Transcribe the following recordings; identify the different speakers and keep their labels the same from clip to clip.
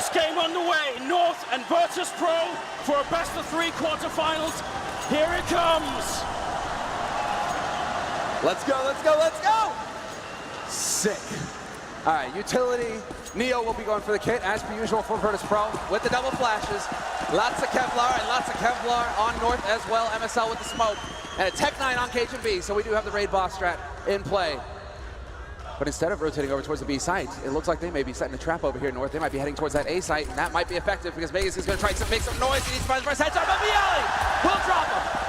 Speaker 1: this game underway. North and Virtus.pro for a best-of-3 quarterfinals. Here it comes.
Speaker 2: Let's go, let's go, let's go! Sick. All right, utility. Neo will be going for the kit, as per usual for Virtus.pro, with the double flashes. Lots of Kevlar and lots of Kevlar on North as well. MSL with the smoke. And a Tech 9 on Cajun B, so we do have the raid boss strat in play. But instead of rotating over towards the B site, it looks like they may be setting a trap over here North. They might be heading towards that A site, and that might be effective because Vegas is going to try to make some noise. He needs to find the first headshot, but Viali will drop him.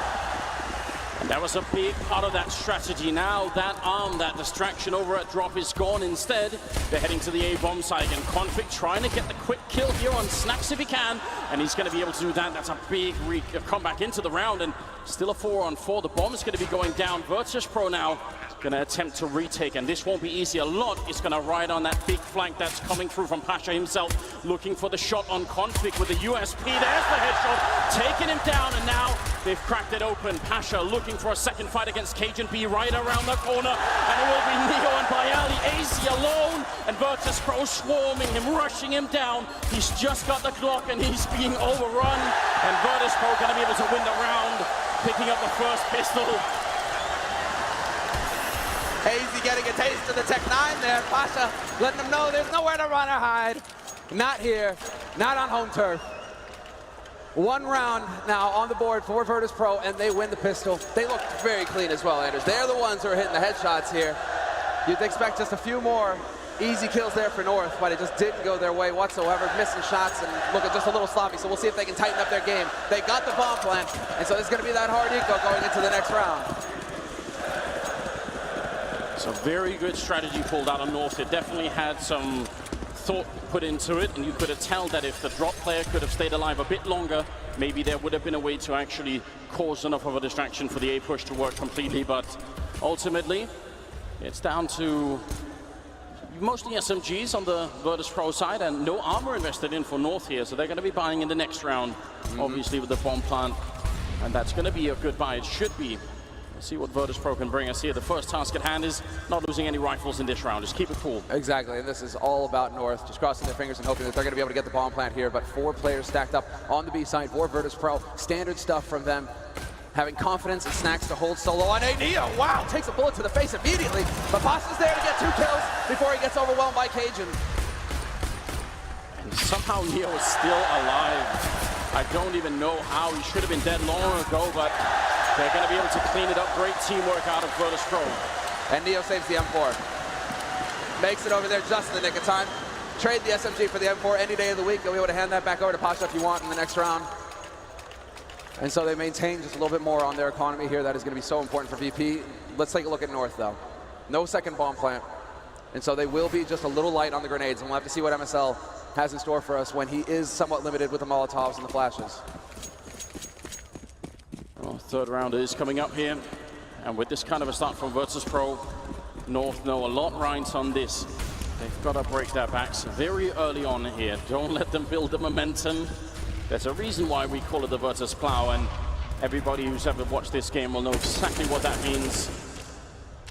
Speaker 1: And that was a big part of that strategy. Now that arm, that distraction over at drop is gone. Instead, they're heading to the A-bomb site, and Config trying to get the quick kill here on Snacks if he can, and he's going to be able to do that. That's a big comeback into the round, and still a 4-on-4. The bomb is going to be going down. Virtus.pro now going to attempt to retake, and this won't be easy. A lot is going to ride on that big flank that's coming through from Pasha himself, looking for the shot on Config with the USP. There's the headshot, taking him down, and now they've cracked it open. Pasha looking for a second fight against Cajun B right around the corner, and it will be Neo and Bialy. AZ alone, and Virtus.pro swarming him, rushing him down. He's just got the clock, and he's being overrun, and Virtus.pro going to be able to win the round, picking up the first pistol.
Speaker 2: AZ getting a taste of the Tech 9 there. Pasha letting them know there's nowhere to run or hide. Not here, not on home turf. One round now on the board for Virtus.pro, and they win the pistol. They look very clean as well, Anders. They're the ones who are hitting the headshots here. You'd expect just a few more easy kills there for North, but it just didn't go their way whatsoever. Missing shots and looking just a little sloppy, so we'll see if they can tighten up their game. They got the bomb plant, and so it's going to be that hard eco going into the next round.
Speaker 1: It's a very good strategy pulled out of North. It definitely had some thought put into it, and you could have tell that if the drop player could have stayed alive a bit longer, maybe there would have been a way to actually cause enough of a distraction for the A push to work completely. But ultimately, it's down to mostly SMGs on the Virtus.pro side, and no armor invested in for North here, so they're going to be buying in the next round, obviously with the bomb plant, and that's going to be a good buy. It should be. See what Virtus.pro can bring us here. The first task at hand is not losing any rifles in this round. Just keep it cool.
Speaker 2: Exactly, and this is all about North. Just crossing their fingers and hoping that they're going to be able to get the bomb plant here. But 4 players stacked up on the B side for Virtus.pro. Standard stuff from them. Having confidence and Snacks to hold solo on a Neo. Wow, takes a bullet to the face immediately. But Pasha's there to get 2 kills before he gets overwhelmed by Cajun.
Speaker 1: And somehow Neo is still alive. I don't even know how. He should have been dead long ago, but they're going to be able to clean it up. Great teamwork out of Virtus.pro.
Speaker 2: And Neo saves the M4. Makes it over there just in the nick of time. Trade the SMG for the M4 any day of the week. You'll be able to hand that back over to Pasha if you want in the next round. And so they maintain just a little bit more on their economy here. That is going to be so important for VP. Let's take a look at North, though. No second bomb plant. And so they will be just a little light on the grenades. And we'll have to see what MSL has in store for us when he is somewhat limited with the Molotovs and the flashes.
Speaker 1: Well, third round is coming up here, and with this kind of a start from Virtus.pro, North know a lot rides on this. They've got to break their backs very early on here. Don't let them build the momentum. There's a reason why we call it the Virtus Plow, and everybody who's ever watched this game will know exactly what that means.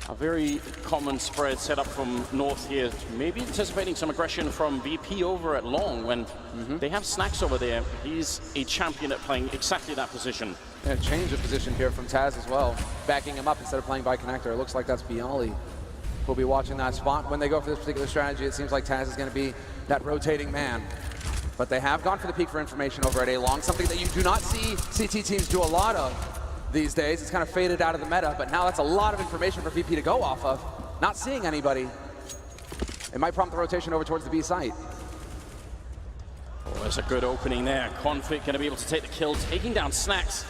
Speaker 1: A very common spread set up from North here, maybe anticipating some aggression from VP over at Long when they have Snacks over there. He's a champion at playing exactly that position.
Speaker 2: And a change of position here from Taz as well, backing him up instead of playing by connector. It looks like that's Bialy. We'll be watching that spot. When they go for this particular strategy, it seems like Taz is going to be that rotating man. But they have gone for the peak for information over at A-Long, something that you do not see CT teams do a lot of these days. It's kind of faded out of the meta, but now that's a lot of information for VP to go off of. Not seeing anybody. It might prompt the rotation over towards the B site.
Speaker 1: Oh, there's a good opening there. Config going to be able to take the kill, taking down Snacks.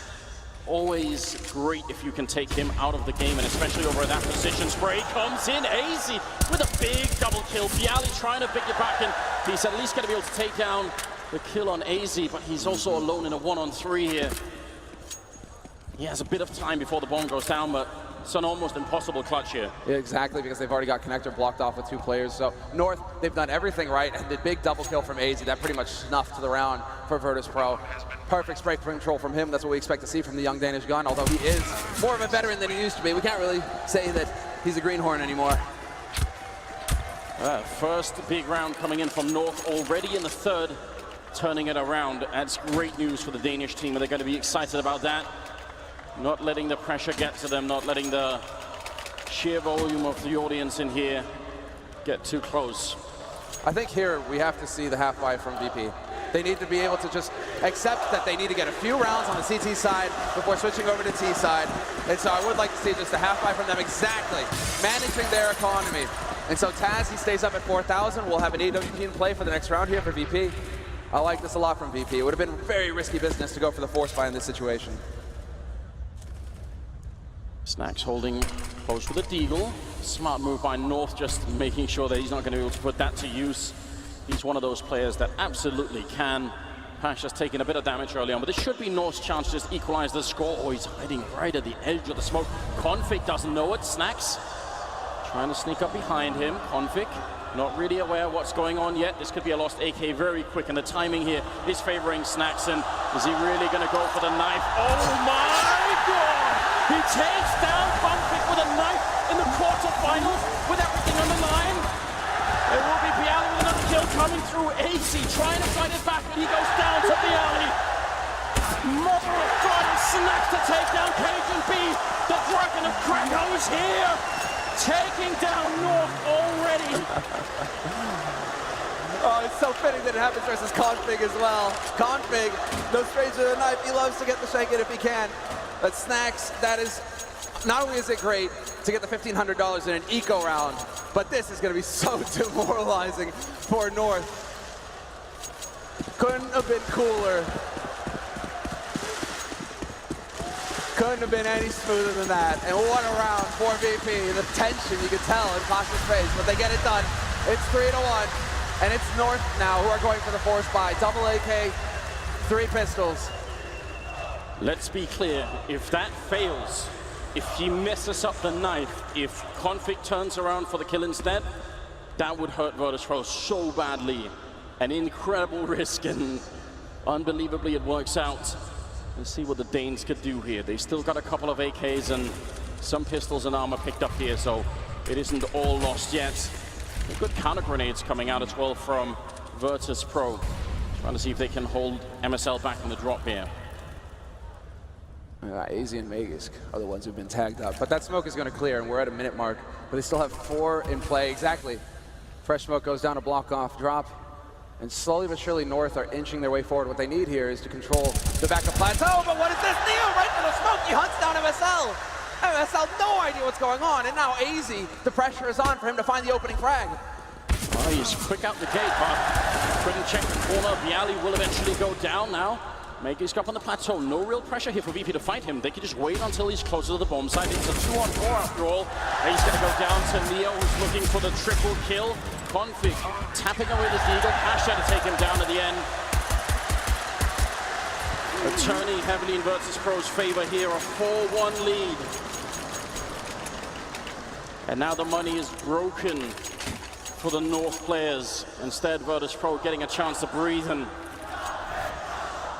Speaker 1: Always great if you can take him out of the game, and especially over at that position. Spray comes in, AZ with a big double kill. Bialy trying to pick it back, and he's at least going to be able to take down the kill on AZ, but he's also alone in a 1-on-3 here. He has a bit of time before the bomb goes down, but it's an almost impossible clutch here.
Speaker 2: Yeah, exactly, because they've already got connector blocked off with 2 players. So North, they've done everything right, and the big double kill from AZ, that pretty much snuffed the round for Virtus.pro. Perfect spray control from him. That's what we expect to see from the young Danish gun, although he is more of a veteran than he used to be. We can't really say that he's a greenhorn anymore.
Speaker 1: First big round coming in from North already in the third, turning it around. That's great news for the Danish team, and they're going to be excited about that. Not letting the pressure get to them, not letting the sheer volume of the audience in here get too close.
Speaker 2: I think here we have to see the half-life from VP. They need to be able to just accept that they need to get a few rounds on the CT side before switching over to T side. And so I would like to see just a half-life from them exactly, managing their economy. And so Taz, he stays up at 4,000. We'll have an AWP in play for the next round here for VP. I like this a lot from VP. It would have been very risky business to go for the force buy in this situation.
Speaker 1: Snacks holding close with the Deagle. Smart move by North, just making sure that he's not going to be able to put that to use. He's one of those players that absolutely can. Pasha's taking a bit of damage early on, but this should be North's chance to just equalize the score. Oh, he's hiding right at the edge of the smoke. Config doesn't know it. Snacks trying to sneak up behind him. Config not really aware of what's going on yet. This could be a lost AK very quick, and the timing here is favoring Snacks. And is he really going to go for the knife? Oh my God! He takes down Config with a knife in the quarterfinals with everything on the line. It will be Bialy with another kill coming through. AC trying to fight it back, but he goes down to Bialy. Mother of God, and Snacks to take down Cajun B. The Dragon of Krakow is here, taking down North already.
Speaker 2: Oh, it's so fitting that it happens versus Config as well. Config, no stranger to the knife. He loves to get the shank in if he can. But Snacks, that is, not only is it great to get the $1,500 in an eco round, but this is going to be so demoralizing for North. Couldn't have been cooler. Couldn't have been any smoother than that. And what a round for VP. The tension you could tell in Pasha's face, but they get it done. It's 3-1, and it's North now who are going for the force buy. Double AK, 3 pistols.
Speaker 1: Let's be clear, if that fails, if he messes up the knife, if Config turns around for the kill instead, that would hurt Virtus.pro so badly. An incredible risk, and unbelievably it works out. Let's see what the Danes could do here. They still got a couple of AKs and some pistols and armor picked up here, so it isn't all lost yet. Good counter grenades coming out as well from Virtus.pro. Trying to see if they can hold MSL back in the drop here.
Speaker 2: AZ and Magisk are the ones who've been tagged up. But that smoke is going to clear, and we're at a minute mark. But they still have 4 in play. Exactly. Fresh smoke goes down to block off drop. And slowly but surely North are inching their way forward. What they need here is to control the back of plateau. But what is this? Neo right to the smoke. He hunts down MSL. MSL, no idea what's going on. And now AZ, the pressure is on for him to find the opening frag.
Speaker 1: Well, he's quick out the gate, but couldn't check the corner. Bialy will eventually go down now. Magisk up on the plateau. No real pressure here for VP to fight him. They could just wait until he's closer to the bomb site. It's a 2-on-4 after all. And he's going to go down to Neo, who's looking for the triple kill. Config tapping away the Deagle. Pasha to take him down at the end. Attorney heavily in Virtus.pro's favor here. A 4-1 lead. And now the money is broken for the North players. Instead, Virtus.pro getting a chance to breathe. And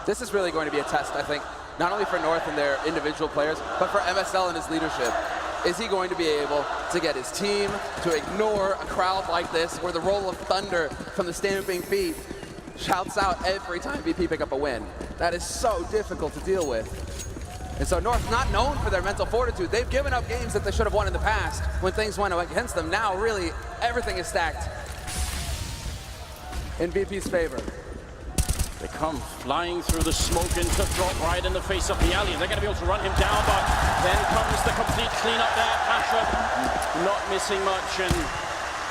Speaker 2: this is really going to be a test, I think, not only for North and their individual players, but for MSL and his leadership. Is he going to be able to get his team to ignore a crowd like this, where the roll of thunder from the stamping feet shouts out every time VP pick up a win? That is so difficult to deal with. And so North, not known for their mental fortitude, they've given up games that they should have won in the past when things went against them. Now, really, everything is stacked in VP's favor.
Speaker 1: They come flying through the smoke into drop right in the face of Bialy. They're going to be able to run him down, but then comes the complete cleanup there. Pasha not missing much, and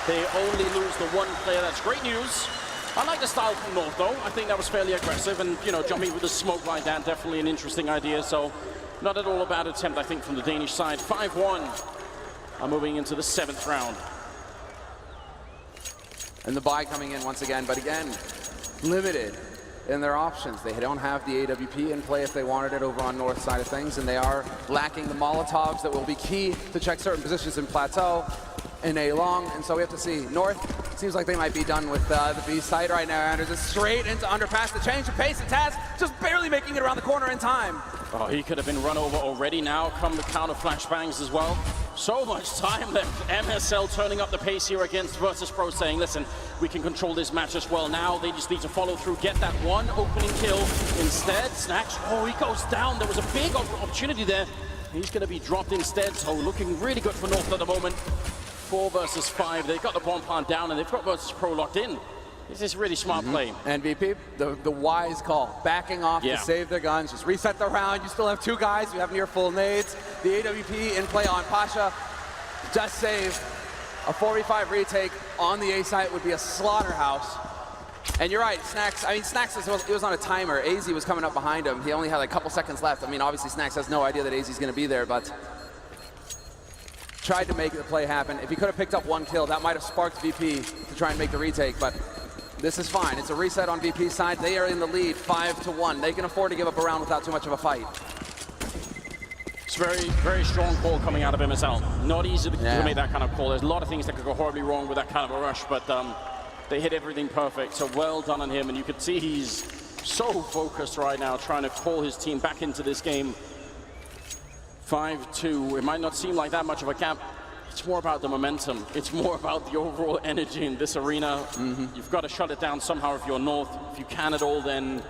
Speaker 1: they only lose the 1 player. That's great news. I like the style from North, though. I think that was fairly aggressive, and, you know, jumping with the smoke like that, definitely an interesting idea. So not at all a bad attempt, I think, from the Danish side. 5-1 are moving into the 7th round.
Speaker 2: And the buy coming in once again, but again, limited in their options. They don't have the AWP in play if they wanted it over on North side of things, and they are lacking the Molotovs that will be key to check certain positions in plateau in A long, and so we have to see. North seems like they might be done with the B side right now. Anders is straight into underpass, the change of pace, and Taz just barely making it around the corner in time.
Speaker 1: Oh, he could have been run over already. Now come the counter flashbangs as well. So much time left. MSL turning up the pace here against Virtus.pro, saying, listen, we can control this match as well. Now they just need to follow through, get that one opening kill. Instead, Snax, oh, he goes down. There was a big opportunity there. He's going to be dropped instead, so looking really good for North at the moment. 4 versus 5. They've got the bomb plant down, and they've got Virtus.pro locked in. This is really smart play.
Speaker 2: And VP, the wise call, backing off to save their guns, just reset the round. You still have 2 guys, you have near full nades. The AWP in play on Pasha, just save. A 4v5 retake on the A site would be a slaughterhouse. And you're right, Snax, I mean, Snax was on a timer. AZ was coming up behind him. He only had like a couple seconds left. I mean, obviously Snax has no idea that AZ's gonna be there, but tried to make the play happen. If he could have picked up 1 kill, that might have sparked VP to try and make the retake, but this is fine. It's a reset on VP's side. They are in the lead, 5-1. They can afford to give up a round without too much of a fight.
Speaker 1: It's very, very strong call coming out of MSL. Not easy to make that kind of call. There's a lot of things that could go horribly wrong with that kind of a rush, but they hit everything perfect. So well done on him, and you can see he's so focused right now, trying to call his team back into this game. 5-2. It might not seem like that much of a gap. It's more about the momentum. It's more about the overall energy in this arena. You've got to shut it down somehow if you're North. If you can at all, then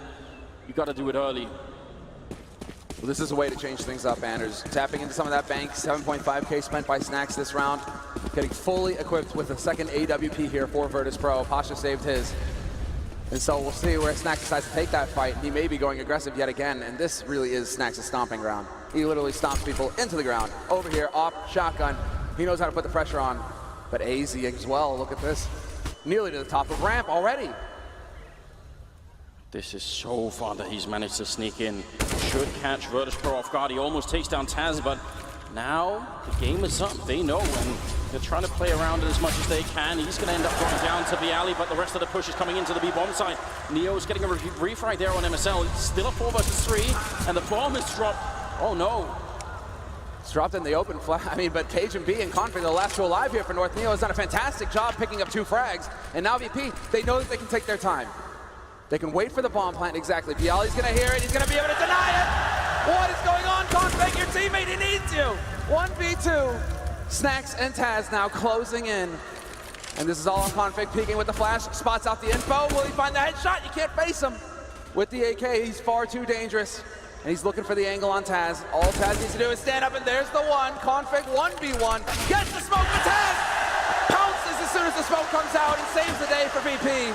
Speaker 1: you got to do it early.
Speaker 2: Well, this is a way to change things up, Anders. Tapping into some of that bank, 7.5K spent by Snax this round. Getting fully equipped with a second AWP here for Virtus.pro. Pasha saved his. And so we'll see where Snax decides to take that fight. He may be going aggressive yet again, and this really is Snax's stomping ground. He literally stomps people into the ground. Over here, off, shotgun. He knows how to put the pressure on. But AZ as well, look at this. Nearly to the top of ramp already.
Speaker 1: This is so far that he's managed to sneak in. Should catch Virtus.pro off guard. He almost takes down Taz, but now the game is up. They know, and they're trying to play around it as much as they can. He's going to end up going down to the alley, but the rest of the push is coming into the B-bomb side. Neo's getting a refrag there on MSL. It's still a 4 versus 3, and the bomb is dropped. Oh no.
Speaker 2: It's dropped in the open flat. I mean, but Cajun B and Config, the last 2 alive here for North. Neo has done a fantastic job picking up 2 frags, and now VP, they know that they can take their time. They can wait for the bomb plant, exactly. Bialy's gonna hear it, he's gonna be able to deny it! What is going on, Config? Your teammate, he needs you! 1v2. Snax and Taz now closing in. And this is all on Config, peeking with the flash, spots out the info. Will he find the headshot? You can't face him. With the AK, he's far too dangerous. And he's looking for the angle on Taz. All Taz needs to do is stand up, and there's the one. Config 1v1. Gets the smoke for Taz! Pounces as soon as the smoke comes out and saves the day for VP.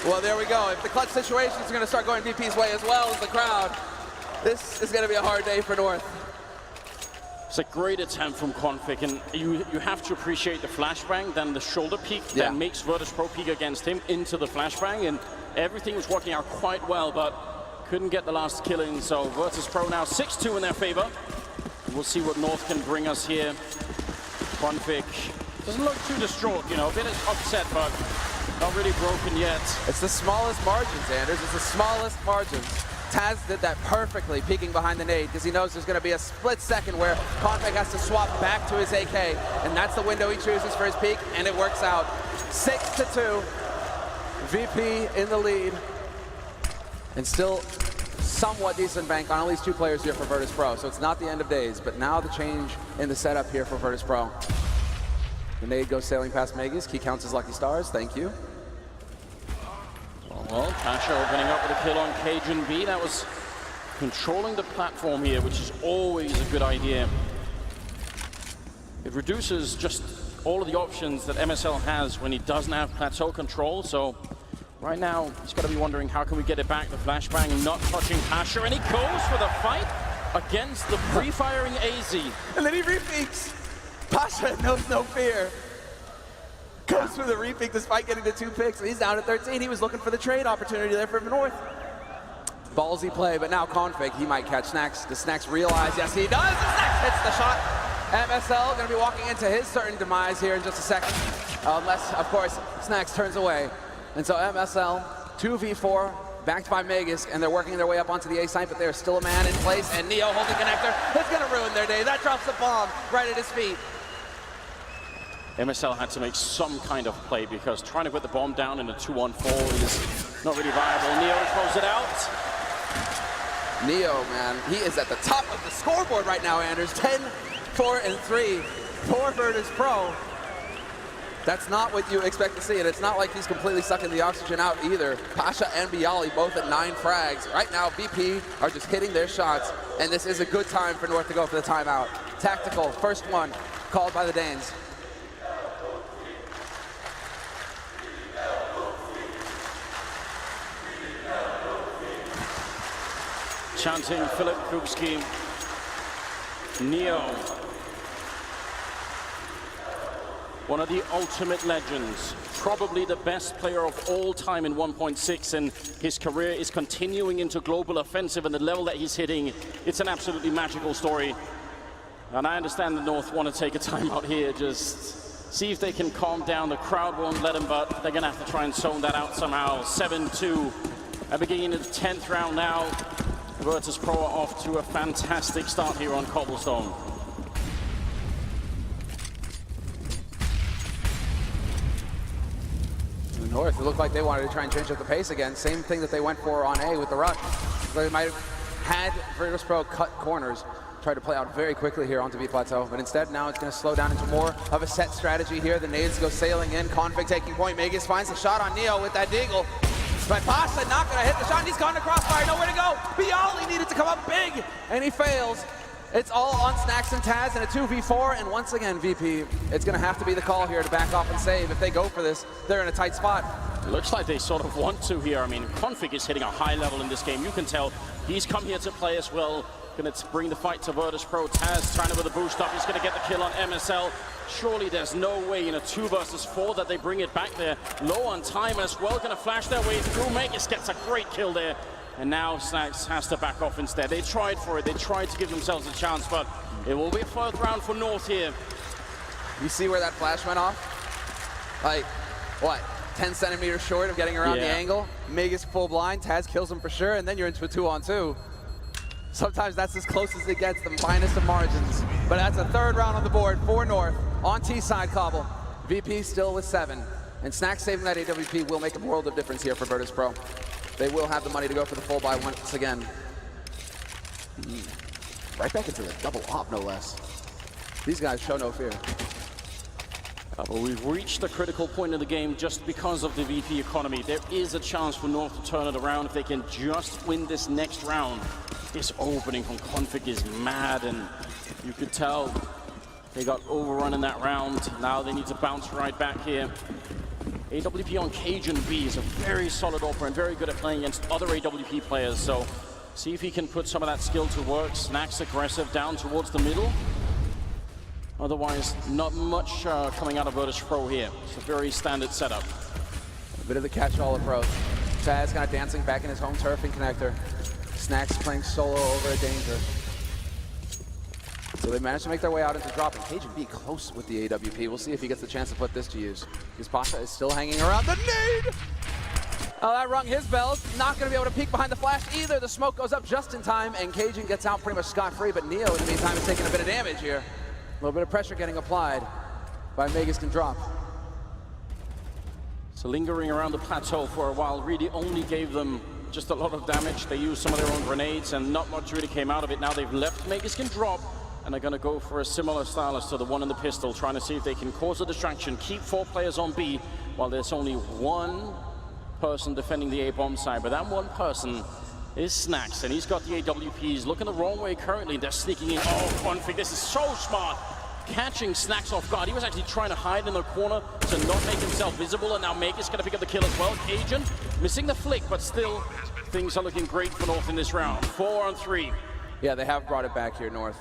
Speaker 2: Well, there we go. If the clutch situation is going to start going VP's way as well as the crowd, this is going to be a hard day for North.
Speaker 1: It's a great attempt from Config, and you have to appreciate the flashbang, then the shoulder peek that makes Virtus.pro peek against him into the flashbang, and everything was working out quite well, but couldn't get the last kill in. So Virtus.pro now 6-2 in their favor. We'll see what North can bring us here. Config doesn't look too distraught, you know, a bit upset, but not really broken yet.
Speaker 2: It's the smallest margins, Anders. It's the smallest margins. Taz did that perfectly, peeking behind the nade, because he knows there's going to be a split second where Config has to swap back to his AK, and that's the window he chooses for his peek, and it works out. 6-2. VP in the lead. And still somewhat decent bank on at least 2 players here for Virtus.pro, so it's not the end of days, but now the change in the setup here for Virtus.pro. The nade goes sailing past Magus. He counts his lucky stars. Thank you.
Speaker 1: Well, Pasha opening up with a kill on Cajun B. That was controlling the platform here, which is always a good idea. It reduces just all of the options that MSL has when he doesn't have plateau control. So right now, he's got to be wondering, how can we get it back? The flashbang not touching Pasha, and he goes for the fight against the pre-firing AZ.
Speaker 2: And then he repeats. Pasha knows no fear. Goes for the repeat despite getting the 2 picks. He's down at 13. He was looking for the trade opportunity there for North. Ballsy play, but now Config, he might catch Snax. Does Snax realize? Yes, he does. Snax hits the shot. MSL going to be walking into his certain demise here in just a second. Unless, of course, Snax turns away. And so MSL, 2v4, backed by Magus, and they're working their way up onto the A site, but there's still a man in place, and Neo holding connector. It's going to ruin their day. That drops the bomb right at his feet.
Speaker 1: MSL had to make some kind of play, because trying to put the bomb down in a 2-on-4 is not really viable. Neo throws it out.
Speaker 2: Neo, man, he is at the top of the scoreboard right now, Anders. 10, 4, and 3 for Virtus.pro. That's not what you expect to see, and it's not like he's completely sucking the oxygen out either. Pasha and Bialy both at 9 frags. Right now, VP are just hitting their shots, and this is a good time for North to go for the timeout. Tactical, first one, called by the Danes.
Speaker 1: Chanting Philip Krupski, Neo, one of the ultimate legends, probably the best player of all time in 1.6, and his career is continuing into global offensive, and the level that he's hitting, it's an absolutely magical story. And I understand the North want to take a timeout here, just see if they can calm down. The crowd won't let them, but they're going to have to try and zone that out somehow. 7-2 at the beginning of the 10th round now. Virtus.pro are off to a fantastic start here on Cobblestone.
Speaker 2: The North, it looked like they wanted to try and change up the pace again. Same thing that they went for on A with the rush. They might have had Virtus.pro cut corners, try to play out very quickly here onto B plateau, but instead now it's going to slow down into more of a set strategy here. The nades go sailing in, Config taking point. Magus finds a shot on Neo with that deagle. But Pasha not going to hit the shot, and he's gone to crossfire, nowhere to go. Bialy needed to come up big, and he fails. It's all on Snax and Taz in a 2v4, and once again, VP, it's going to have to be the call here to back off and save. If they go for this, they're in a tight spot.
Speaker 1: Looks like they sort of want to here. I mean, Config is hitting a high level in this game. You can tell he's come here to play as well. Going to bring the fight to Virtus.pro. Taz trying to with a boost up. He's going to get the kill on MSL. Surely there's no way in a 2 versus 4 that they bring it back there. Low on time as well. Going to flash their way through. Magus gets a great kill there. And now Snax has to back off instead. They tried for it. They tried to give themselves a chance, but it will be a 4th round for North here.
Speaker 2: You see where that flash went off? Like, what? 10 centimeters short of getting around the angle. Magus full blind. Taz kills him for sure, and then you're into a 2-on-2. Sometimes that's as close as it gets, the finest of margins. But that's a 3rd round on the board for North. On T side, Cobble. VP still with 7. And Snax saving that AWP will make a world of difference here for Virtus.pro. They will have the money to go for the full buy once again. Right back into the double op, no less. These guys show no fear.
Speaker 1: But we've reached the critical point of the game just because of the VP economy. There is a chance for North to turn it around if they can just win this next round. This opening from Config is mad, and you could tell they got overrun in that round. Now they need to bounce right back here. AWP on Cajun B is a very solid opera and very good at playing against other AWP players, so see if he can put some of that skill to work. Snax aggressive down towards the middle. Otherwise, not much coming out of Virtus.pro here. It's a very standard setup.
Speaker 2: A bit of the catch-all approach. Taz kind of dancing back in his home turf and connector. Snax playing solo over a danger. So they managed to make their way out into drop, and Cajun B close with the AWP. We'll see if he gets the chance to put this to use. Because Pasha is still hanging around the nade! Oh, that rung his bells. Not going to be able to peek behind the flash either. The smoke goes up just in time, and Cajun gets out pretty much scot-free, but Neo in the meantime is taking a bit of damage here. A little bit of pressure getting applied by Magus can drop.
Speaker 1: So lingering around the plateau for a while really only gave them just a lot of damage. They used some of their own grenades, and not much really came out of it. Now they've left Magus can drop, and they're going to go for a similar style as to the one in the pistol, trying to see if they can cause a distraction, keep 4 players on B, while there's only 1 person defending the A-bomb side. But that 1 person is Snax, and he's got the AWPs looking the wrong way currently. They're sneaking in. Oh, Config, this is so smart. Catching Snax off guard. He was actually trying to hide in the corner to not make himself visible, and now Magus going to pick up the kill as well. Cajun missing the flick, but still things are looking great for North in this round. 4-on-3.
Speaker 2: Yeah, they have brought it back here, North.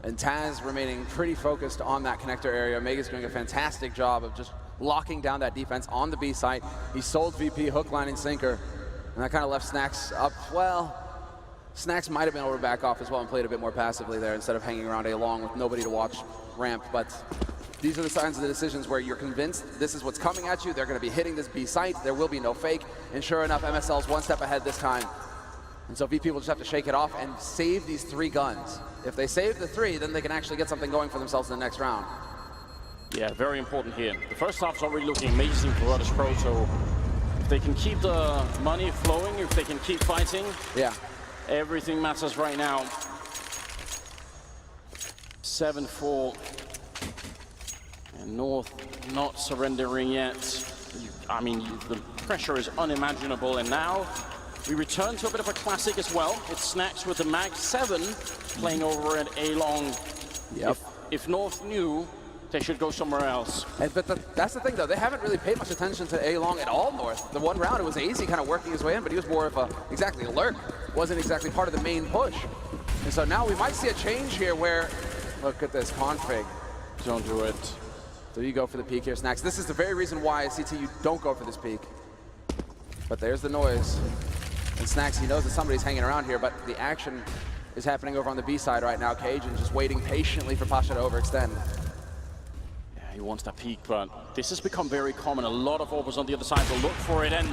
Speaker 2: And Taz remaining pretty focused on that connector area. Magus doing a fantastic job of just locking down that defense on the B site. He sold VP hook, line, and sinker. And that kind of left Snax up. Well, Snax might have been able to back off as well and played a bit more passively there instead of hanging around A long with nobody to watch ramp. But these are the signs of the decisions where you're convinced this is what's coming at you. They're going to be hitting this B site. There will be no fake. And sure enough, MSL's 1 step ahead this time. And so VP will just have to shake it off and save these 3 guns. If they save the 3, then they can actually get something going for themselves in the next round.
Speaker 1: Yeah, very important here. The first half's already looking amazing for Virtus.pro, so if they can keep the money flowing, if they can keep fighting,
Speaker 2: yeah,
Speaker 1: Everything matters right now. 7-4. And North not surrendering yet. I mean, the pressure is unimaginable. And now we return to a bit of a classic as well. It's Snacks with the Mag 7 playing over at A-Long.
Speaker 2: Yep.
Speaker 1: If North knew, they should go somewhere else.
Speaker 2: But that's the thing, though. They haven't really paid much attention to A-Long at all, North. The one round, it was AZ kind of working his way in, but he was more of a, exactly, a lurk. Wasn't exactly part of the main push. And so now we might see a change here where, look at this config.
Speaker 1: Don't do it.
Speaker 2: So you go for the peak here, Snacks. This is the very reason why, CT, you don't go for this peak. But there's the noise. And Snacks, he knows that somebody's hanging around here, but the action is happening over on the B side right now. Cajun just waiting patiently for Pasha to overextend.
Speaker 1: Yeah, he wants that peak, but this has become very common. A lot of Orbers on the other side will look for it, and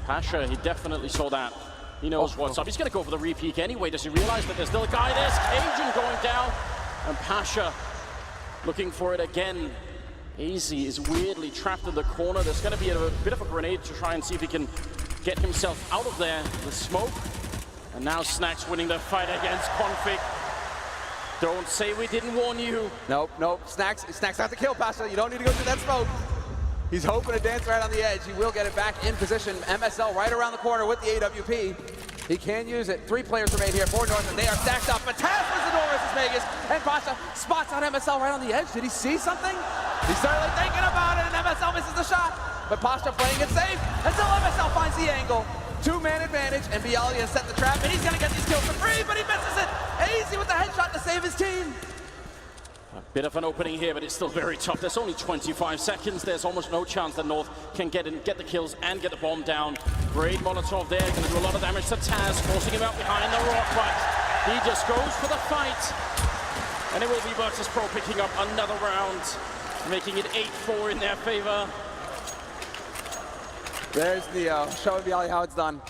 Speaker 1: Pasha, he definitely saw that. He knows what's up. He's going to go for the re-peak anyway. Does he realize that there's still a guy there? Cajun going down, and Pasha looking for it again. AZ is weirdly trapped in the corner. There's going to be a bit of a grenade to try and see if he can get himself out of there. The smoke. And now Snacks winning the fight against Config. Don't say we didn't warn you.
Speaker 2: Nope, nope. Snacks out to kill Pasha. You don't need to go through that smoke. He's hoping to dance right on the edge. He will get it back in position. MSL right around the corner with the AWP. He can use it. 3 players remain here for North, and they are stacked up. But Taz wins the door versus Vegas, and Pasha spots out MSL right on the edge. Did he see something? He's certainly thinking about it, and MSL misses the shot. But Pasha playing it safe until MSL finds the angle. 2-man advantage, and Bialy has set the trap, and he's gonna get these kills for free, but he misses it. AZ with the headshot to save his team.
Speaker 1: A bit of an opening here, but it's still very tough. There's only 25 seconds. There's almost no chance that North can get the kills and get the bomb down. Great Molotov there, going to do a lot of damage to Taz, forcing him out behind the rock, but he just goes for the fight. And it will be Virtus.pro picking up another round, making it 8-4 in their favor.
Speaker 2: There's Neo, showing Bialy how it's done.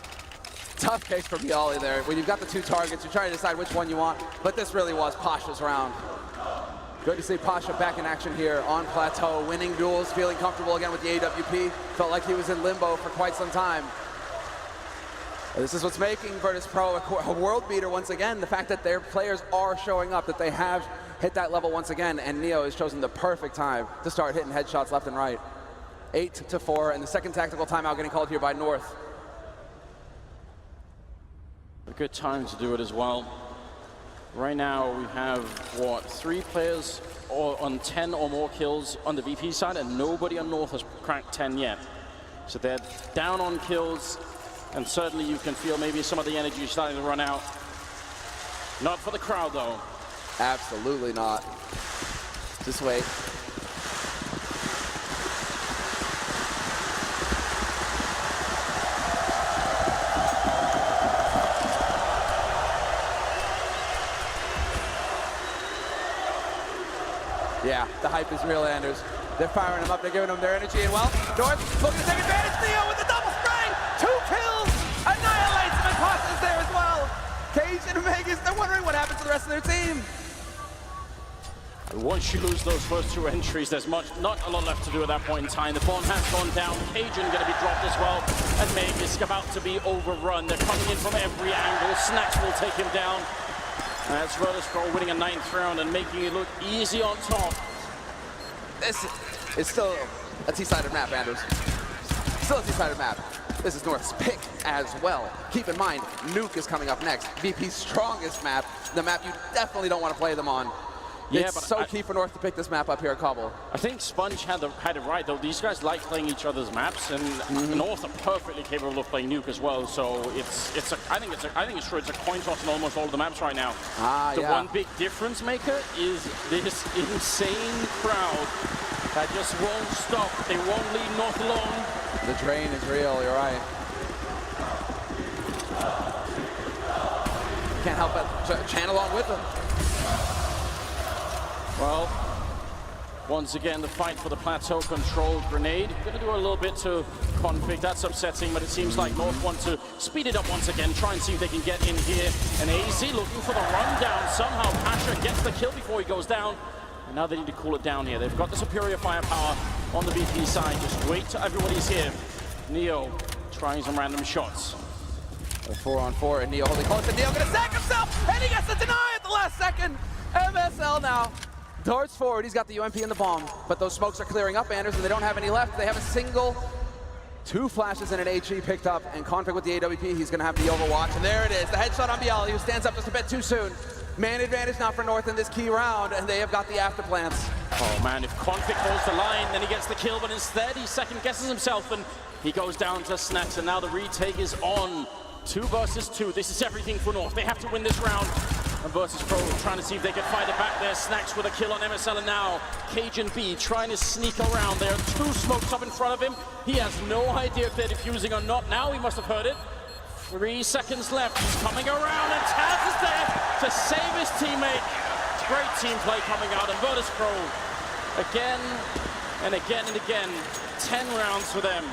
Speaker 2: Tough case for Bialy there. When you've got the 2 targets, you're trying to decide which one you want, but this really was Pasha's round. Good to see Pasha back in action here on Plateau, winning duels, feeling comfortable again with the AWP. Felt like he was in limbo for quite some time. This is what's making Virtus.pro a world beater once again, the fact that their players are showing up, that they have hit that level once again, and Neo has chosen the perfect time to start hitting headshots left and right. 8-4, and the second tactical timeout getting called here by North.
Speaker 1: A good time to do it as well. Right now we have, what, 3 players on 10 or more kills on the VP side, and nobody on North has cracked 10 yet. So they're down on kills, and certainly you can feel maybe some of the energy starting to run out. Not for the crowd, though.
Speaker 2: Absolutely not. Just wait. Yeah, the hype is real, Anders. They're firing them up, they're giving them their energy, and well, North looking to take advantage. Neo with the double spray! 2 kills! Annihilates him, and Pasha's there as well. Cajun and Vegas, they're wondering what happens to the rest of their team.
Speaker 1: Once you lose those first 2 entries, there's not a lot left to do at that point in time. The bomb has gone down. Cajun going to be dropped as well. And Vegas about to be overrun. They're coming in from every angle. Snacks will take him down. That's Virtus.pro winning a 9th round and making it look easy on top.
Speaker 2: This is still a T-sided map, Anders. Still a T-sided map. This is North's pick as well. Keep in mind, Nuke is coming up next. VP's strongest map, the map you definitely don't want to play them on. Yeah, it's so key for North to pick this map up here at Cobble.
Speaker 1: I think Sponge had it right, though. These guys like playing each other's maps, and North are perfectly capable of playing Nuke as well. So I think it's a coin toss on almost all of the maps right now. The one big difference maker is this insane crowd that just won't stop. They won't leave North alone.
Speaker 2: The drain is real. You're right. Can't help but chant along with them.
Speaker 1: Well, once again, the fight for the plateau control. Grenade going to do a little bit to Config. That's upsetting, but it seems like North want to speed it up once again, try and see if they can get in here. And AZ looking for the rundown. Somehow Pasha gets the kill before he goes down. And now they need to cool it down here. They've got the superior firepower on the VP side. Just wait till everybody's here. Neo trying some random shots.
Speaker 2: A 4-on-4, and Neo holding close, and Neo gonna sack himself, and he gets the deny at the last second. MSL now darts forward. He's got the UMP and the bomb, but those smokes are clearing up, Anders, and they don't have any left. They have a single, 2 flashes and an HE picked up, and Config with the AWP. He's gonna have the Overwatch, and there it is, the headshot on Bialy, who stands up just a bit too soon. Man advantage now for North in this key round, and they have got the after plants.
Speaker 1: Oh man, if Config holds the line, then he gets the kill, but instead he second guesses himself, and he goes down to Snacks, and now the retake is on. 2 versus 2. This is everything for North. They have to win this round. And Virtus.pro trying to see if they can fight it back there. Snacks with a kill on MSL, and now Cajun B trying to sneak around. There are 2 smokes up in front of him. He has no idea if they're defusing or not. Now he must have heard it. 3 seconds left. He's coming around, and Taz is there to save his teammate. Great team play coming out, and Virtus.pro again and again and again. 10 rounds for them.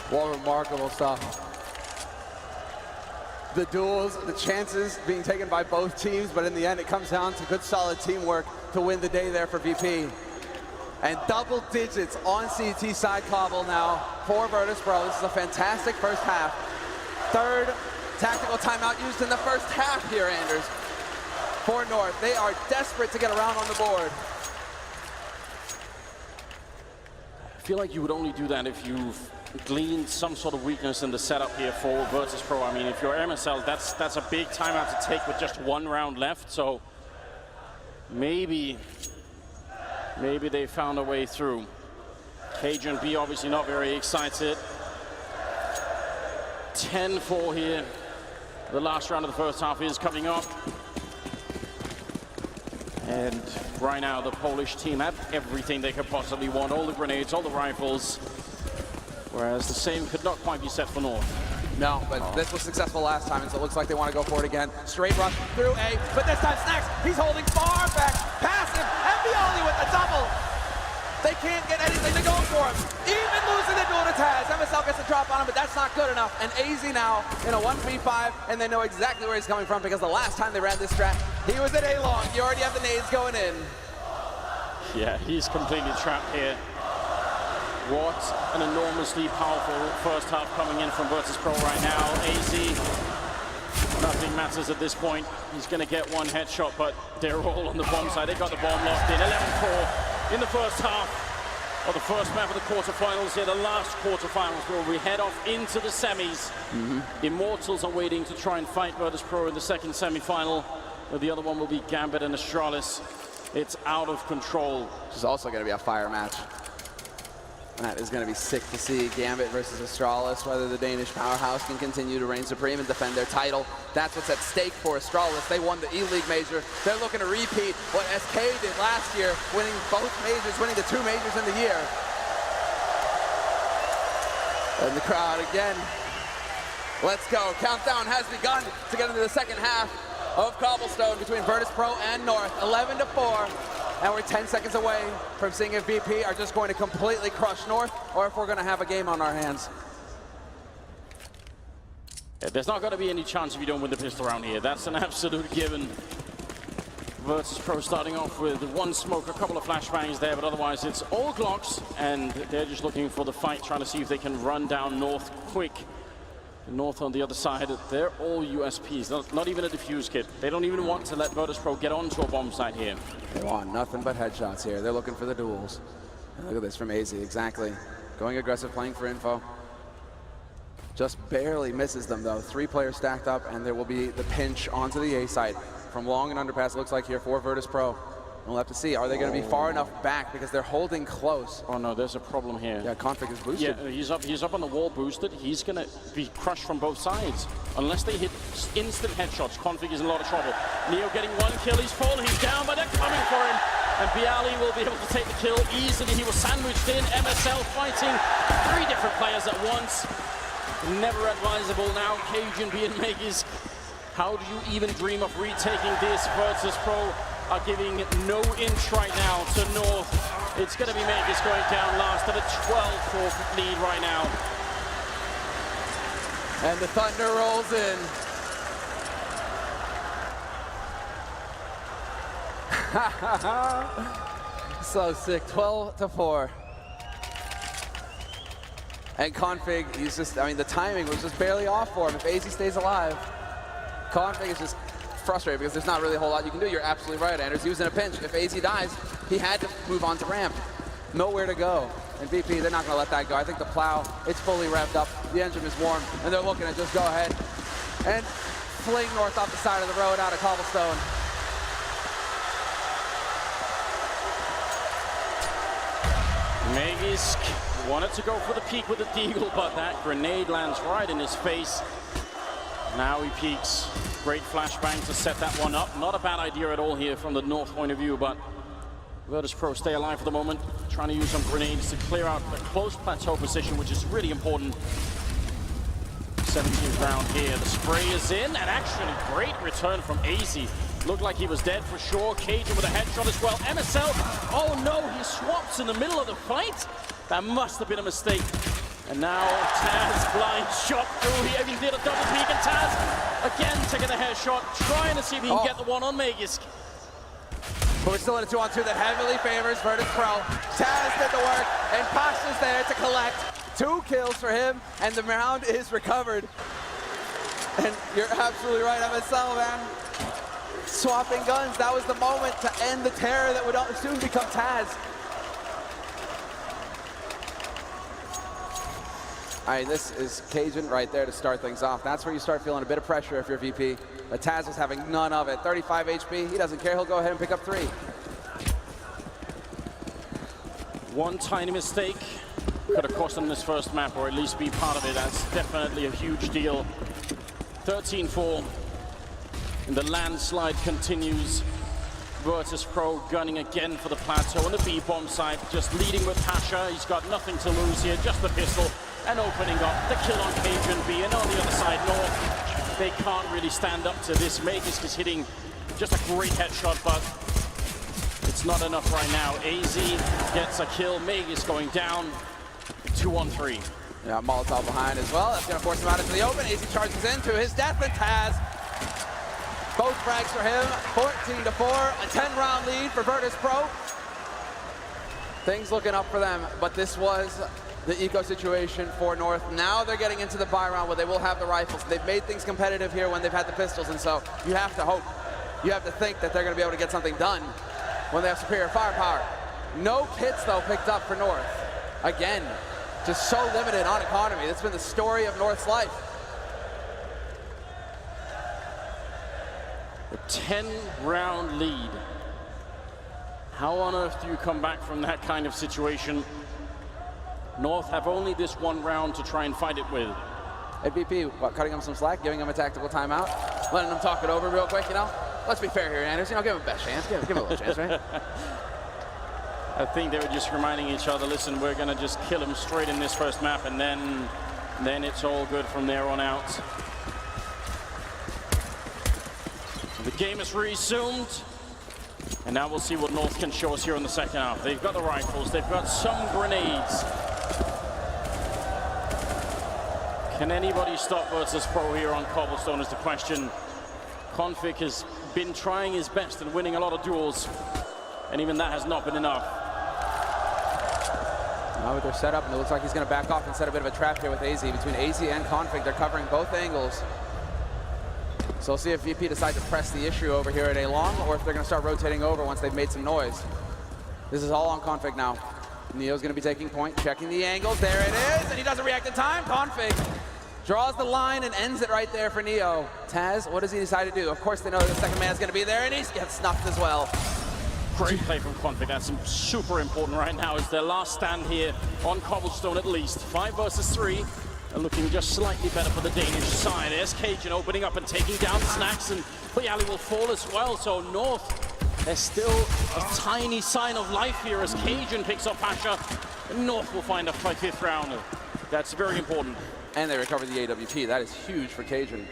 Speaker 2: What remarkable stuff. The duels, the chances being taken by both teams, but in the end it comes down to good solid teamwork to win the day there for VP. And double digits on CT side Cobble now for Virtus.pro. This is a fantastic first half. 3rd tactical timeout used in the first half here, Anders, for North. They are desperate to get around on the board.
Speaker 1: I feel like you would only do that if you've gleaned some sort of weakness in the setup here for Virtus.pro. I mean, if you're MSL, that's a big timeout to take with just 1 round left. So maybe they found a way through. Cajun B obviously not very excited. 10-4 here. The last round of the first half is coming up. And right now the Polish team have everything they could possibly want. All the grenades, all the rifles. Whereas the same could not quite be said for North.
Speaker 2: No, but this was successful last time, and so it looks like they want to go for it again. Straight rush through A, but this time Snacks, he's holding far back, passive, and Bialy with the double. They can't get anything to go for him. Even losing the duel to Taz. MSL gets a drop on him, but that's not good enough. And AZ now in a 1v5, and they know exactly where he's coming from, because the last time they ran this strat, he was at A-long. You already have the nades going in.
Speaker 1: Yeah, he's completely trapped here. What an enormously powerful first half coming in from Virtus.pro right now. AZ, nothing matters at this point. He's going to get 1 headshot, but they're all on the bomb side. They got the bomb locked in. 11-4 in the first half of the first map of the quarterfinals here, the last quarterfinals, where we head off into the semis. Immortals are waiting to try and fight Virtus.pro in the second semifinal. The other one will be Gambit and Astralis. It's out of control.
Speaker 2: This is also going to be a fire match. That is going to be sick to see. Gambit versus Astralis, whether the Danish powerhouse can continue to reign supreme and defend their title. That's what's at stake for Astralis. They won the E-League major. They're looking to repeat what SK did last year, winning both majors, winning the 2 majors in the year. And the crowd again. Let's go. Countdown has begun to get into the second half of Cobblestone between Virtus.pro and North. 11-4. And we're 10 seconds away from seeing if VP are just going to completely crush North, or if we're going to have a game on our hands.
Speaker 1: Yeah, there's not going to be any chance if you don't win the pistol round here. That's an absolute given. Virtus.pro starting off with 1 smoke, a couple of flashbangs there, but otherwise it's all Glocks, and they're just looking for the fight, trying to see if they can run down North quick. North on the other side, they're all USPs, not even a defuse kit. They don't even want to let Virtus.pro get onto a bomb site here.
Speaker 2: They want nothing but headshots here. They're looking for the duels. And look at this from AZ, exactly. Going aggressive, playing for info. Just barely misses them though. 3 players stacked up, and there will be the pinch onto the A site. From long and underpass, it looks like here for Virtus.pro. We'll have to see, are they going to be far enough back, because they're holding close.
Speaker 1: Oh no, there's a problem here.
Speaker 2: Yeah, Config is boosted.
Speaker 1: Yeah, he's up on the wall boosted. He's going to be crushed from both sides. Unless they hit instant headshots, Config is in a lot of trouble. Neo getting 1 kill, he's fallen, he's down, but they're coming for him. And Bialy will be able to take the kill easily. He was sandwiched in. MSL fighting 3 different players at once. Never advisable now. Cajun B and Megis. How do you even dream of retaking this? Virtus.pro are giving no inch right now to North. It's going to be Megis going down last at a 12-4 lead right now.
Speaker 2: And the thunder rolls in. So sick, 12-4. And Config, he's just, I mean, the timing was just barely off for him. If AZ stays alive, Config is just frustrated because there's not really a whole lot you can do. You're absolutely right, Anders. He was in a pinch. If AZ dies, he had to move on to ramp. Nowhere to go. And VP, they're not going to let that go. I think the plow, it's fully revved up. The engine is warm, and they're looking to just go ahead and fling North off the side of the road out of Cobblestone.
Speaker 1: Magisk wanted to go for the peak with the deagle, but that grenade lands right in his face. Now he peeks. Great flashbang to set that one up. Not a bad idea at all here from the North point of view, but Virtus.pro stay alive for the moment, trying to use some grenades to clear out the close plateau position, which is really important. 17th round here. The spray is in, and actually great return from AZ. Looked like he was dead for sure. Cajun with a headshot as well. MSL, oh no, he swaps in the middle of the fight. That must have been a mistake. And now Taz blind shot through. He even did a double peek, and Taz again taking the headshot, trying to see if he can get the one on Magisk.
Speaker 2: But we're still in a 2-on-2 that heavily favors Virtus.pro. Taz did the work, and Pasha's there to collect. 2 kills for him, and the round is recovered. And you're absolutely right, MSL, man. Swapping guns, that was the moment to end the terror that would soon become Taz. All right, this is Cajun right there to start things off. That's where you start feeling a bit of pressure if you're VP. But Taz was having none of it. 35 HP, he doesn't care, he'll go ahead and pick up 3.
Speaker 1: One tiny mistake could have cost him this first map, or at least be part of it. That's definitely a huge deal. 13-4. And the landslide continues. Virtus.pro gunning again for the plateau on the B-bomb side, just leading with Pasha. He's got nothing to lose here, just the pistol. And opening up the kill on Cajun B, and on the other side, North, they can't really stand up to this. Magisk is hitting just a great headshot, but it's not enough right now. AZ gets a kill, Magisk going down, 2-on-3.
Speaker 2: Yeah, Molotov behind as well. That's going to force him out into the open. AZ charges into his death, and Taz. Both frags for him, 14-4, a 10-round lead for Virtus.pro. Things looking up for them, but this was the eco situation for North. Now they're getting into the buy round where they will have the rifles. They've made things competitive here when they've had the pistols, and so you have to hope, you have to think that they're going to be able to get something done when they have superior firepower. No kits, though, picked up for North. Again, just so limited on economy. That's been the story of North's life.
Speaker 1: A 10-round lead. How on earth do you come back from that kind of situation? North have only this one round to try and fight it with.
Speaker 2: MVP, what, cutting him some slack, giving him a tactical timeout, letting him talk it over real quick, you know? Let's be fair here, Anders. You know, give him a best chance. Give him a little chance, right?
Speaker 1: I think they were just reminding each other, listen, we're going to just kill him straight in this first map, and then it's all good from there on out. The game is resumed, and now we'll see what North can show us here in the second half. They've got the rifles, they've got some grenades. Can anybody stop Virtus.pro here on Cobblestone is the question. Config has been trying his best and winning a lot of duels, and even that has not been enough.
Speaker 2: Now with their setup, and it looks like he's going to back off and set a bit of a trap here with AZ. Between AZ and Config, they're covering both angles. So we'll see if VP decide to press the issue over here at A long, or if they're going to start rotating over once they've made some noise. This is all on Config now. Neo's going to be taking point, checking the angles. There it is, and he doesn't react in time. Config draws the line and ends it right there for Neo. Taz, what does he decide to do? Of course they know the second man's going to be there, and he gets snuffed as well.
Speaker 1: Great play from Config. That's super important right now. It's their last stand here on Cobblestone at least. 5 versus 3. And looking just slightly better for the Danish side. There's Cajun opening up and taking down Snacks, and Boyali will fall as well. So North, there's still a tiny sign of life here as Cajun picks up Pasha. And North will find a 5th round. That's very important.
Speaker 2: And they recover the AWP. That is huge for Cajun.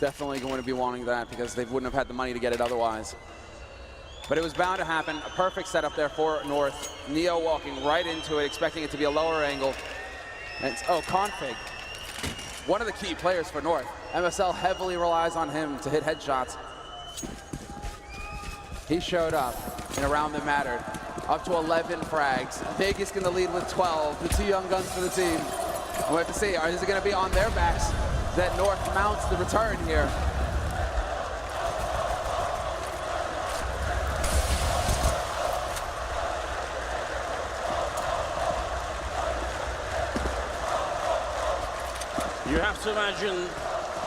Speaker 2: Definitely going to be wanting that because they wouldn't have had the money to get it otherwise. But it was bound to happen. A perfect setup there for North. Neo walking right into it, expecting it to be a lower angle. And oh, Config, one of the key players for North. MSL heavily relies on him to hit headshots. He showed up in a round that mattered. Up to 11 frags. Vegas in the lead with 12. The 2 young guns for the team. We'll have to see. Is it going to be on their backs that North mounts the return here?
Speaker 1: You have to imagine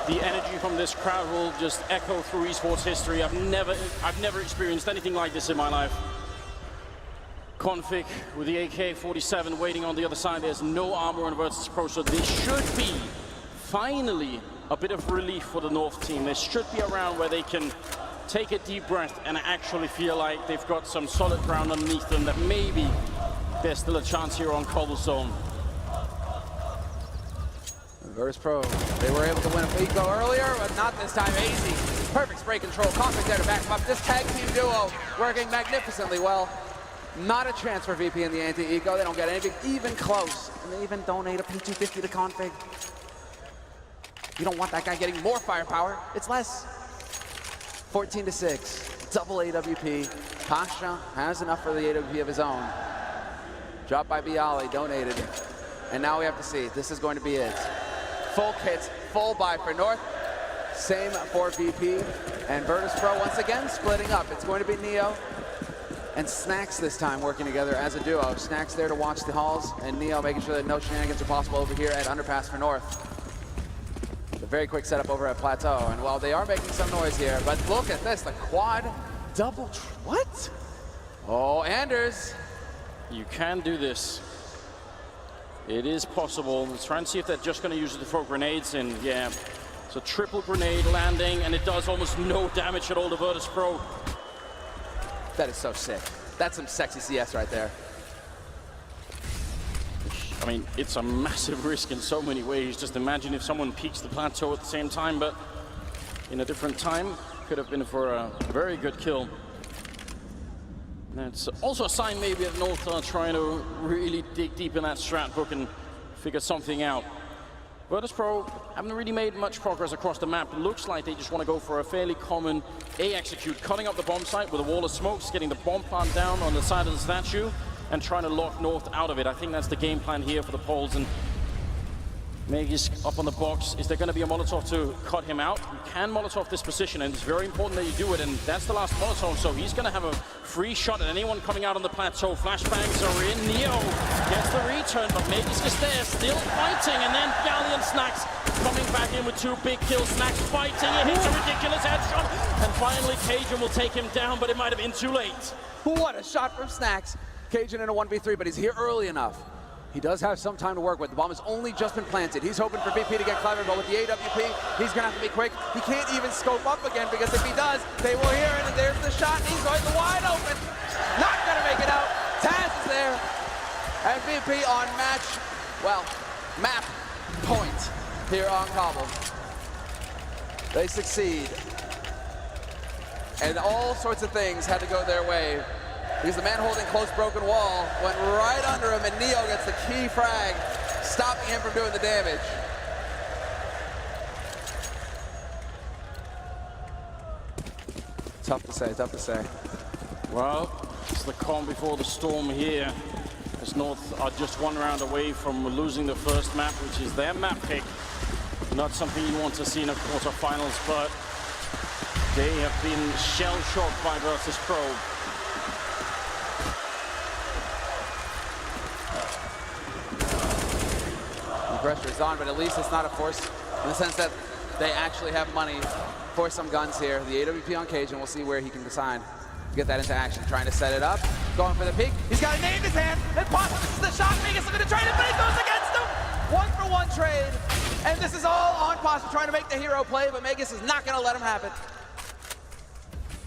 Speaker 1: the energy from this crowd will just echo through esports history. I've never experienced anything like this in my life. Config with the AK-47 waiting on the other side. There's no armor on Virtus.pro, so this should be finally a bit of relief for the North team. This should be a round where they can take a deep breath and actually feel like they've got some solid ground underneath them, that maybe there's still a chance here on Cobblestone.
Speaker 2: Virtus.pro, they were able to win a eco earlier, but not this time. AZ, perfect spray control. Config there to back him up. This tag team duo working magnificently well. Not a chance for VP in the anti-eco. They don't get anything even close. And they even donate a P250 to Config. You don't want that guy getting more firepower. It's less. 14-6, double AWP. Pasha has enough for the AWP of his own. Dropped by Bialy, donated. And now we have to see. This is going to be it. Full kits, full buy for North. Same for VP. And Virtus.pro once again splitting up. It's going to be Neo and Snacks this time working together as a duo. Snacks there to watch the halls, and Neo making sure that no shenanigans are possible over here at Underpass for North. A very quick setup over at Plateau, and while they are making some noise here, but look at this, the quad double, what? Oh, Anders.
Speaker 1: You can do this. It is possible. Let's try and see if they're just going to use it to throw grenades in. Yeah, it's a triple grenade landing, and it does almost no damage at all to Virtus.pro.
Speaker 2: That is so sick. That's some sexy CS right there.
Speaker 1: I mean, it's a massive risk in so many ways. Just imagine if someone peeks the plateau at the same time, but in a different time, could have been for a very good kill. That's also a sign maybe that North are trying to really dig deep in that strat book and figure something out. Virtus.pro haven't really made much progress across the map. It looks like they just want to go for a fairly common A execute, cutting up the bomb site with a wall of smokes, getting the bomb plant down on the side of the statue, and trying to lock North out of it. I think that's the game plan here for the Poles. And Megis up on the box. Is there going to be a Molotov to cut him out? You can Molotov this position, and it's very important that you do it, and that's the last Molotov, so he's going to have a free shot at anyone coming out on the plateau. Flashbangs are in. Neo gets the return, but Megis is there, still fighting, and then Bialy and Snacks coming back in with two big kills. Snacks fighting, he hits a ridiculous headshot, and finally Cajun will take him down, but it might have been too late.
Speaker 2: What a shot from Snacks. Cajun in a 1v3, but he's here early enough. He does have some time to work with. The bomb has only just been planted. He's hoping for VP to get clever, but with the AWP, he's going to have to be quick. He can't even scope up again, because if he does, they will hear it, and there's the shot. He's going wide open. Not going to make it out. Taz is there. And VP on match, well, map point here on Cobble. They succeed. And all sorts of things had to go their way, because the man holding close broken wall went right under him, and Neo gets the key frag, stopping him from doing the damage. Tough to say, tough to say.
Speaker 1: Well, it's the calm before the storm here, as North are just one round away from losing the first map, which is their map pick. Not something you want to see in a quarterfinals, but they have been shell-shocked by Virtus.pro.
Speaker 2: Pressure is on, but at least it's not a force in the sense that they actually have money for some guns here. The AWP on Cajun, we'll see where he can decide to get that into action. Trying to set it up, going for the peek. He's got a nade in his hand, and possibly this is the shot. Vegas looking to trade it, but it goes against him. 1-for-1 trade, and this is all on Pasha trying to make the hero play, but Megas is not going to let him have it.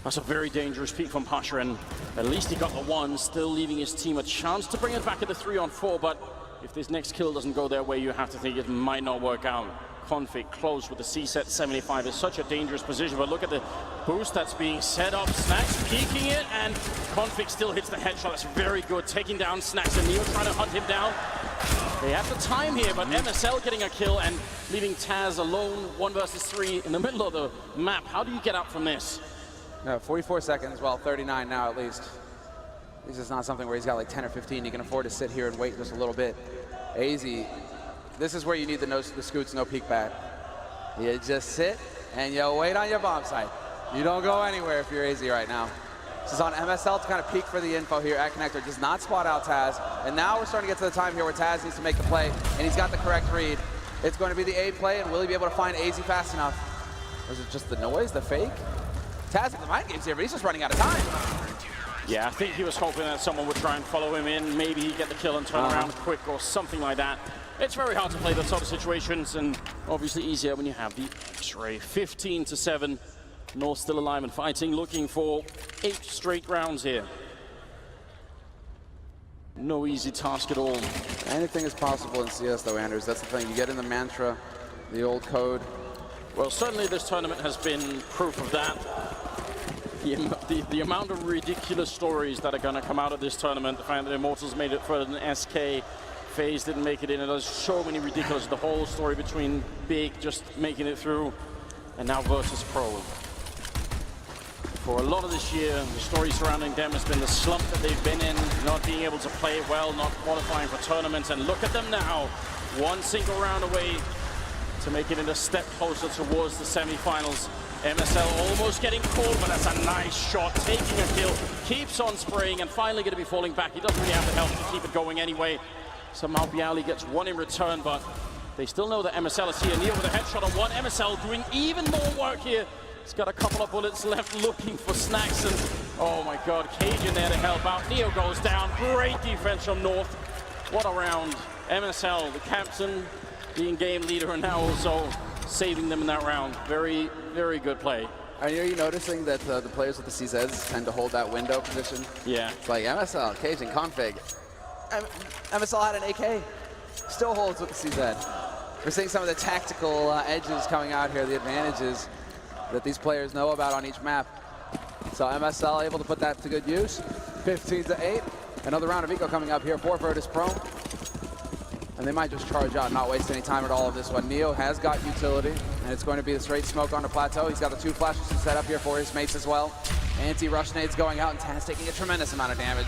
Speaker 1: That's a very dangerous peek from Pasha, and at least he got the one, still leaving his team a chance to bring it back at the 3-on-4, but if this next kill doesn't go their way, you have to think it might not work out. Config close with the C-set 75 is such a dangerous position, but look at the boost that's being set up. Snacks peeking it, and Config still hits the headshot. That's very good, taking down Snacks, and Neo trying to hunt him down. They have the time here, but MSL getting a kill and leaving Taz alone, 1 versus 3 in the middle of the map. How do you get out from this?
Speaker 2: 44 seconds, well, 39 now at least. This is not something where he's got like 10 or 15. He can afford to sit here and wait just a little bit. AZ this is where you need the scoots, no peek back. You just sit and you wait on your bomb site. You don't go anywhere if you're AZ right now. This is on MSL to kind of peek for the info here at Connector. Does not spot out Taz. And now we're starting to get to the time here where Taz needs to make the play, and he's got the correct read. It's going to be the A play, and will he be able to find AZ fast enough? Or is it just the noise, the fake? Taz in the mind games here, but he's just running out of time.
Speaker 1: Yeah, I think he was hoping that someone would try and follow him in. Maybe he'd get the kill and turn around quick or something like that. It's very hard to play those sort of situations, and obviously easier when you have the X-ray. 15-7. North still alive and fighting, looking for 8 straight rounds here. No easy task at all.
Speaker 2: Anything is possible in CS though, Anders. That's the thing. You get in the mantra, the old code.
Speaker 1: Well, certainly this tournament has been proof of that. The amount of ridiculous stories that are going to come out of this tournament, the fact that Immortals made it further than SK, FaZe didn't make it in, and there's so many ridiculous, the whole story between Big just making it through, and now Virtus.pro. For a lot of this year, the story surrounding them has been the slump that they've been in, not being able to play well, not qualifying for tournaments, and look at them now, one single round away to making it a step closer towards the semifinals. MSL almost getting called, but that's a nice shot, taking a kill, keeps on spraying, and finally going to be falling back. He doesn't really have the help to keep it going anyway. Somehow Bialy gets one in return, but they still know that MSL is here. Neo with a headshot on one. MSL doing even more work here. He's got a couple of bullets left looking for snacks, and oh my god, Cajun there to help out. Neo goes down. Great defense from North. What a round. MSL, the captain, being game leader, and now also saving them in that round. Very, very good play.
Speaker 2: Are you noticing that the players with the CZs tend to hold that window position?
Speaker 1: Yeah.
Speaker 2: It's like MSL, Cajun, config. MSL had an AK. Still holds with the CZ. We're seeing some of the tactical edges coming out here, the advantages that these players know about on each map. So MSL able to put that to good use. 15-8. Another round of eco coming up here for Virtus.pro. And they might just charge out, not waste any time at all of this one. Neo has got utility, and it's going to be the straight smoke on the plateau. He's got the 2 flashes to set up here for his mates as well. Anti-rush nades going out, and Taz taking a tremendous amount of damage.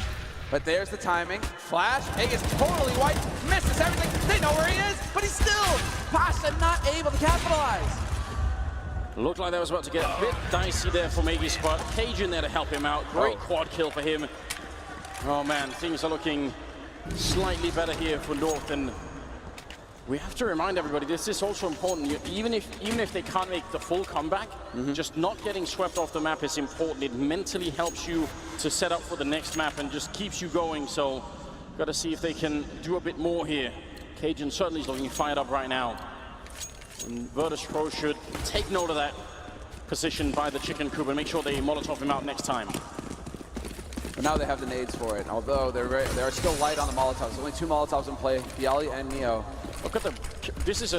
Speaker 2: But there's the timing. Flash, Egg is totally white, misses everything. They know where he is, but he's still Pasha not able to capitalize.
Speaker 1: Looked like that was about to get a bit dicey there for Maggie's squad. Cajun there to help him out. Great quad kill for him. Oh man, things are looking slightly better here for North, and we have to remind everybody this is also important. Even if they can't make the full comeback, just not getting swept off the map is important. It mentally helps you to set up for the next map and just keeps you going. So got to see if they can do a bit more here. Cajun certainly is looking fired up right now. And Virtus.pro should take note of that position by the chicken coop and make sure they Molotov him out next time.
Speaker 2: But now they have the nades for it, although they're still light on the Molotovs. Only 2 Molotovs in play, Bialy and Neo.
Speaker 1: Look at this is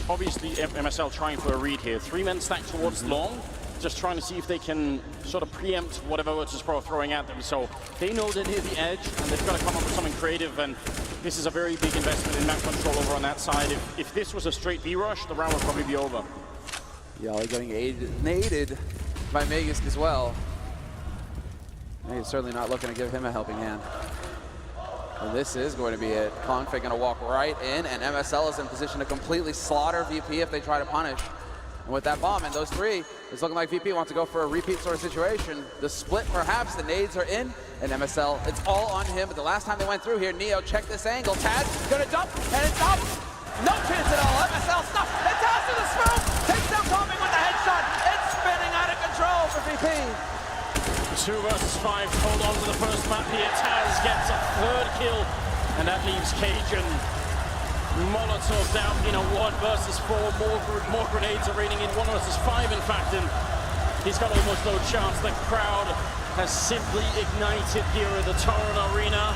Speaker 1: obviously MSL trying for a read here. 3 men stacked towards long, just trying to see if they can sort of preempt whatever Virtus.pro are throwing at them. So they know they're near the edge, and they've got to come up with something creative, and this is a very big investment in map control over on that side. If this was a straight B-rush, the round would probably be over.
Speaker 2: Bialy getting naded by Magisk as well. He's certainly not looking to give him a helping hand. And this is going to be it. Config going to walk right in, and MSL is in position to completely slaughter VP if they try to punish. And with that bomb and those 3, it's looking like VP wants to go for a repeat sort of situation. The split, perhaps, the nades are in, and MSL, it's all on him. But the last time they went through here, Neo checked this angle. Taz going to dump, and it's up. No chance at all. MSL stuff, and Taz to the smoke. Takes down Config with the headshot. It's spinning out of control for VP.
Speaker 1: 2 versus 5, hold on to the first map here. Taz gets a 3rd kill, and that leaves Cajun. Molotov down in a 1 versus 4. More grenades are raining in. 1 versus 5, in fact, and he's got almost no chance. The crowd has simply ignited here at the Torrent Arena.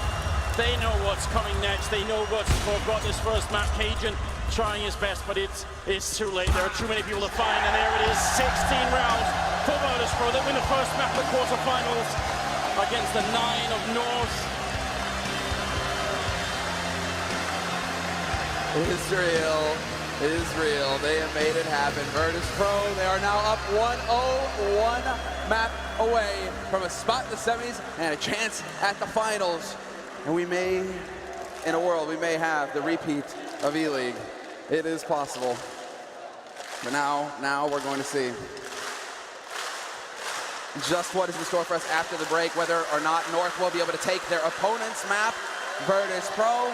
Speaker 1: They know what's coming next. They know Virtus.pro got this first map. Cajun trying his best, but it's too late. There are too many people to find, and there it is. 16 rounds for Virtus.pro. They win the first map of the quarterfinals against the 9 of North.
Speaker 2: Israel is real. They have made it happen. Virtus.pro, they are now up 1-0, 1 map away from a spot in the semis and a chance at the finals. And we may, in a world, we may have the repeat of E-League.
Speaker 3: It is possible. But now we're going to see just what is in store for us after the break, whether or not North will be able to take their opponent's map. Virtus.pro